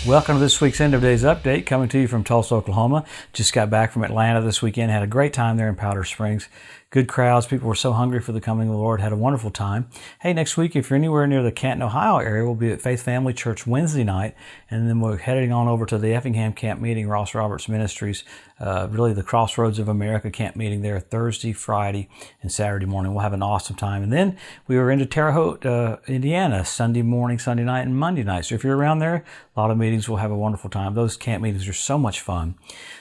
Welcome to this week's End of Days Update, coming to you from Tulsa, Oklahoma. Just got back from Atlanta this weekend. Had a great time there in Powder Springs. Good crowds. People were so hungry for the coming of the Lord. Had a wonderful time. Hey, next week, if you're anywhere near the Canton, Ohio area, we'll be at Faith Family Church Wednesday night, and then we're heading on over to the Effingham Camp Meeting, Ross Roberts Ministries, really the Crossroads of America camp meeting there Thursday, Friday, and Saturday morning. We'll have an awesome time. And then we were into Terre Haute, Indiana, Sunday morning, Sunday night, and Monday night. So if you're around there, a lot of meetings, we'll have a wonderful time. Those camp meetings are so much fun.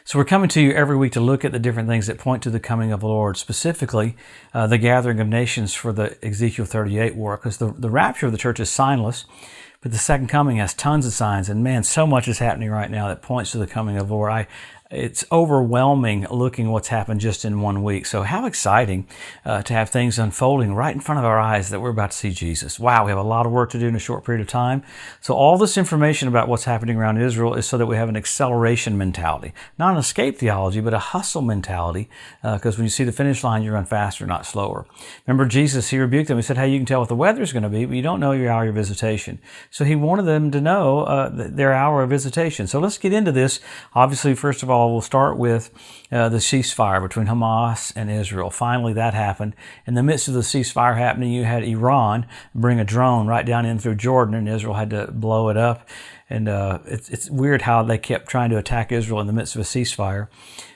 So we're coming to you every week to look at the different things that point to the coming of the Lord, specifically the gathering of nations for the Ezekiel 38 war, because the rapture of the church is signless, but the second coming has tons of signs. And man, so much is happening right now that points to the coming of the Lord. It's overwhelming looking what's happened just in 1 week. So how exciting to have things unfolding right in front of our eyes that we're about to see Jesus. Wow, we have a lot of work to do in a short period of time. So all this information about what's happening around Israel is so that we have an acceleration mentality. Not an escape theology, but a hustle mentality, because when you see the finish line, you run faster, not slower. Remember Jesus, he rebuked them. He said, hey, you can tell what the weather's going to be, but you don't know your hour of visitation. So he wanted them to know their hour of visitation. So let's get into this. Obviously, first of all, we'll start with the ceasefire between Hamas and Israel. Finally, that happened. In the midst of the ceasefire happening, you had Iran bring a drone right down in through Jordan, and Israel had to blow it up. And it's weird how they kept trying to attack Israel in the midst of a ceasefire.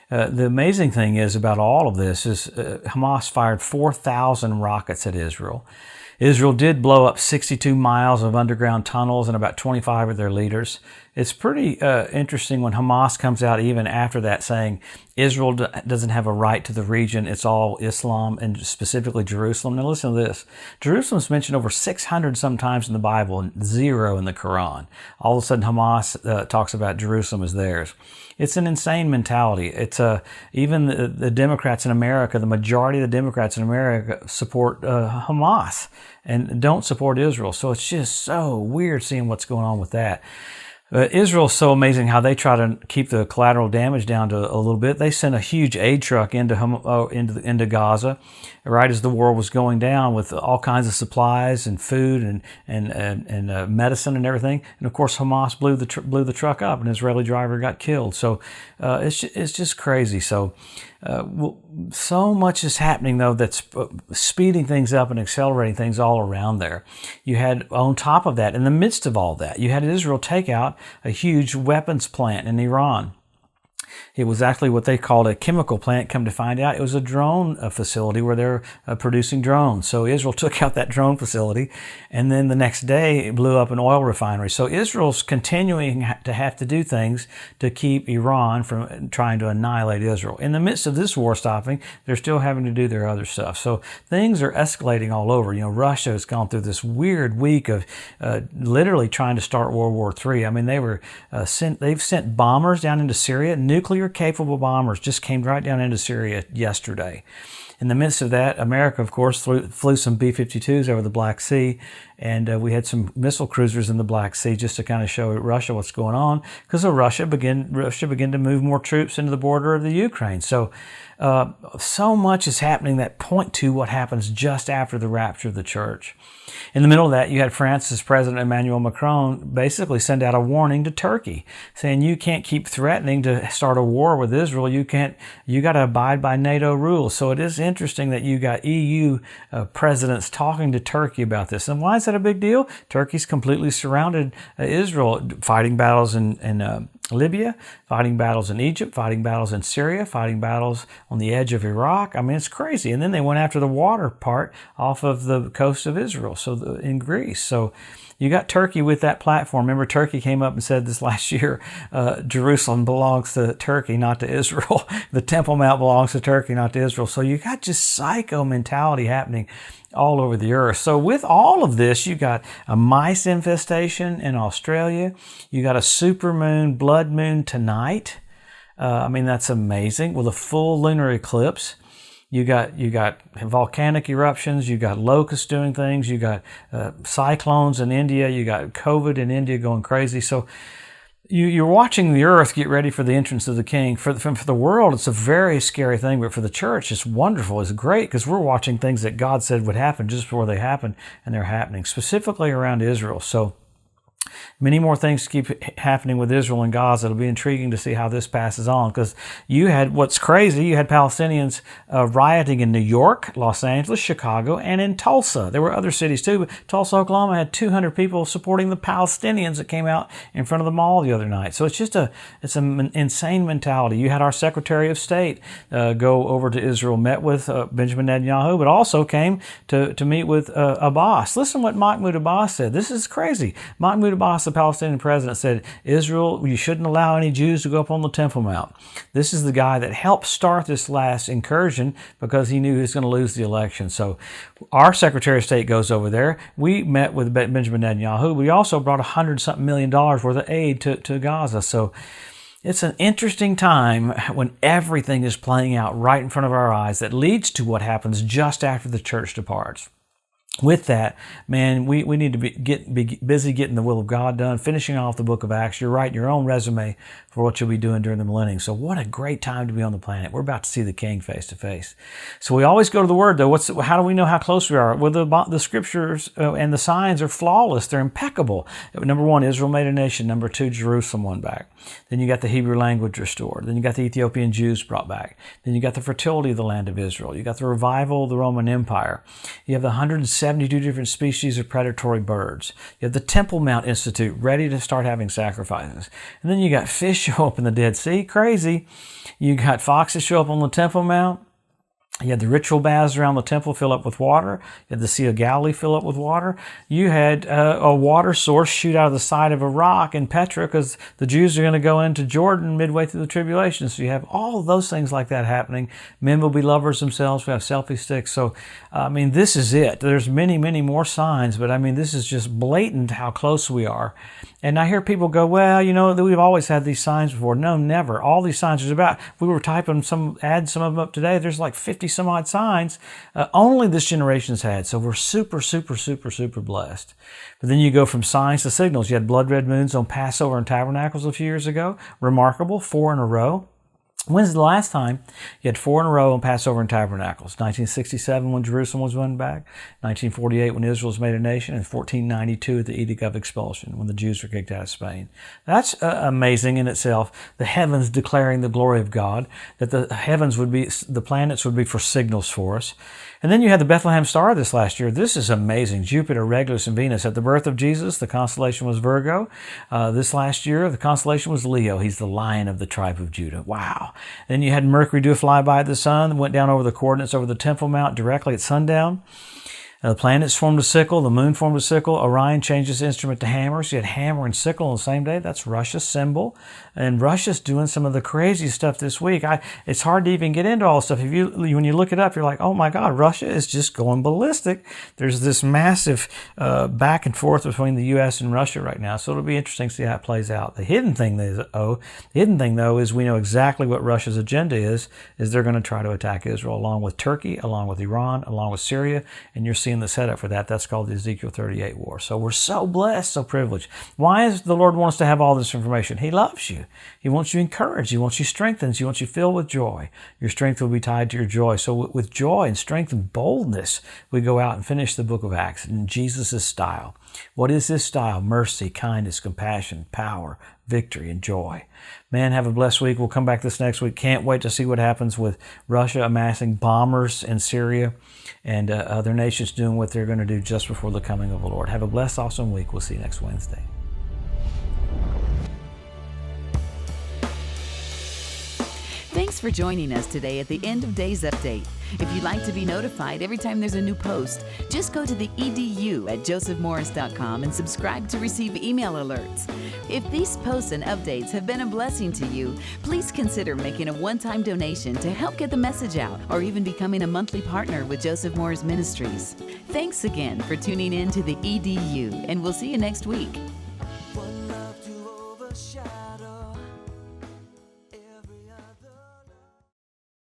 The amazing thing is about all of this is Hamas fired 4,000 rockets at Israel. Israel did blow up 62 miles of underground tunnels and about 25 of their leaders. It's pretty interesting when Hamas comes out even after that saying Israel doesn't have a right to the region. It's all Islam and specifically Jerusalem. Now listen to this. Jerusalem's mentioned over 600 sometimes in the Bible and 0 in the Quran. All of a sudden Hamas talks about Jerusalem as theirs. It's an insane mentality. It's even the Democrats in America, the majority of the Democrats in America support Hamas and don't support Israel. So it's just so weird seeing what's going on with that. Israel's so amazing how they try to keep the collateral damage down to a little bit. They sent a huge aid truck into Gaza right as the war was going down with all kinds of supplies and food and medicine and everything. And of course, Hamas blew the truck up, and an Israeli driver got killed. So it's just crazy. So so much is happening though that's speeding things up and accelerating things all around there. You had on top of that, in the midst of all that, you had Israel take out a huge weapons plant in Iran. It was actually what they called a chemical plant. Come to find out, it was a drone facility where they're producing drones. So Israel took out that drone facility, and then the next day it blew up an oil refinery. So Israel's continuing to have to do things to keep Iran from trying to annihilate Israel. In the midst of this war stopping, they're still having to do their other stuff. So things are escalating all over. You know, Russia has gone through this weird week of literally trying to start World War III. I mean, they've sent bombers down into Syria. Nuclear-capable bombers just came right down into Syria yesterday. In the midst of that, America, of course, flew some B-52s over the Black Sea, and we had some missile cruisers in the Black Sea just to kind of show Russia what's going on, because Russia began to move more troops into the border of the Ukraine. So much is happening that point to what happens just after the rapture of the church. In the middle of that, you had France's President Emmanuel Macron basically send out a warning to Turkey, saying you can't keep threatening to start a war with Israel. You got to abide by NATO rules. So it is interesting that you got EU presidents talking to Turkey about this. And why is that a big deal? Turkey's completely surrounded Israel, fighting battles in Libya, fighting battles in Egypt, fighting battles in Syria, fighting battles on the edge of Iraq. I mean, it's crazy. And then they went after the water part off of the coast of Israel, in Greece. So you got Turkey with that platform. Remember, Turkey came up and said this last year, Jerusalem belongs to Turkey, not to Israel. The Temple Mount belongs to Turkey, not to Israel. So you got just psycho mentality happening all over the earth. So with all of this, you got a mice infestation in Australia. You got a supermoon, blood moon tonight. I mean, that's amazing. With a full lunar eclipse. You got volcanic eruptions. You got locusts doing things. You got cyclones in India. You got COVID in India going crazy. So you're watching the earth get ready for the entrance of the King. For the world, it's a very scary thing, but for the church, it's wonderful. It's great because we're watching things that God said would happen just before they happen, and they're happening, specifically around Israel. So Many more things keep happening with Israel and Gaza. It'll be intriguing to see how this passes on, because you had, what's crazy, you had Palestinians rioting in New York, Los Angeles, Chicago, and in Tulsa. There were other cities too, but Tulsa, Oklahoma had 200 people supporting the Palestinians that came out in front of the mall the other night. So it's an insane mentality. You had our Secretary of State go over to Israel, met with Benjamin Netanyahu, but also came to meet with Abbas. Listen what Mahmoud Abbas said. This is crazy. Mahmoud Abbas, the Palestinian president, said, Israel, you shouldn't allow any Jews to go up on the Temple Mount. This is the guy that helped start this last incursion because he knew he was going to lose the election. So our Secretary of State goes over there. We met with Benjamin Netanyahu. We also brought $100-something million worth of aid to Gaza. So it's an interesting time when everything is playing out right in front of our eyes that leads to what happens just after the church departs. With that, man, we need to be busy getting the will of God done, finishing off the book of Acts. You're writing your own resume for what you'll be doing during the millennium. So what a great time to be on the planet. We're about to see the King face to face. So we always go to the Word, though. How do we know how close we are? Well, the Scriptures and the signs are flawless. They're impeccable. Number one, Israel made a nation. Number two, Jerusalem won back. Then you got the Hebrew language restored. Then you got the Ethiopian Jews brought back. Then you got the fertility of the land of Israel. You got the revival of the Roman Empire. You have the 172 different species of predatory birds. You have the Temple Mount Institute ready to start having sacrifices. And then you got fish show up in the Dead Sea. Crazy. You got foxes show up on the Temple Mount. You had the ritual baths around the temple fill up with water. You had the Sea of Galilee fill up with water. You had a water source shoot out of the side of a rock in Petra because the Jews are going to go into Jordan midway through the tribulation. So you have all of those things like that happening. Men will be lovers themselves. We have selfie sticks. So, this is it. There's many, many more signs, but this is just blatant how close we are. And I hear people go, well, we've always had these signs before. No, never. All these signs are about, we were typing some of them up today. There's like 50 some odd signs only this generation's had. So we're super, super, super, super blessed. But then you go from signs to signals. You had blood red moons on Passover and Tabernacles a few years ago. Remarkable, 4 in a row. When's the last time you had 4 in a row on Passover and Tabernacles? 1967 when Jerusalem was won back, 1948 when Israel was made a nation, and 1492 at the Edict of Expulsion when the Jews were kicked out of Spain. That's amazing in itself. The heavens declaring the glory of God, that the planets would be for signals for us. And then you had the Bethlehem star this last year. This is amazing. Jupiter, Regulus, and Venus. At the birth of Jesus, the constellation was Virgo. This last year, the constellation was Leo. He's the lion of the tribe of Judah. Wow. Then you had Mercury do a flyby of the sun, went down over the coordinates over the Temple Mount directly at sundown. The planets formed a sickle, the moon formed a sickle, Orion changed his instrument to hammer, so you had hammer and sickle on the same day. That's Russia's symbol. And Russia's doing some of the crazy stuff this week. It's hard to even get into all this stuff. When you look it up, you're like, oh my God, Russia is just going ballistic. There's this massive back and forth between the U.S. and Russia right now, so it'll be interesting to see how it plays out. The hidden thing, though, is we know exactly what Russia's agenda is they're going to try to attack Israel, along with Turkey, along with Iran, along with Syria, and you're seeing the setup for that. That's called the Ezekiel 38 war. So we're so blessed, so privileged. Why does the Lord want us to have all this information? He loves you. He wants you encouraged. He wants you strengthened. He wants you filled with joy. Your strength will be tied to your joy. So with joy and strength and boldness, we go out and finish the book of Acts in Jesus' style. What is this style? Mercy, kindness, compassion, power, victory, and joy. Man, have a blessed week. We'll come back this next week. Can't wait to see what happens with Russia amassing bombers in Syria and other nations doing what they're going to do just before the coming of the Lord. Have a blessed, awesome week. We'll see you next Wednesday. Thanks for joining us today at the End of Days Update. If you'd like to be notified every time there's a new post, just go to the edu at josephmorris.com and subscribe to receive email alerts. If these posts and updates have been a blessing to you, please consider making a one-time donation to help get the message out, or even becoming a monthly partner with Joseph Morris Ministries. Thanks again for tuning in to the EDU, and we'll see you next week.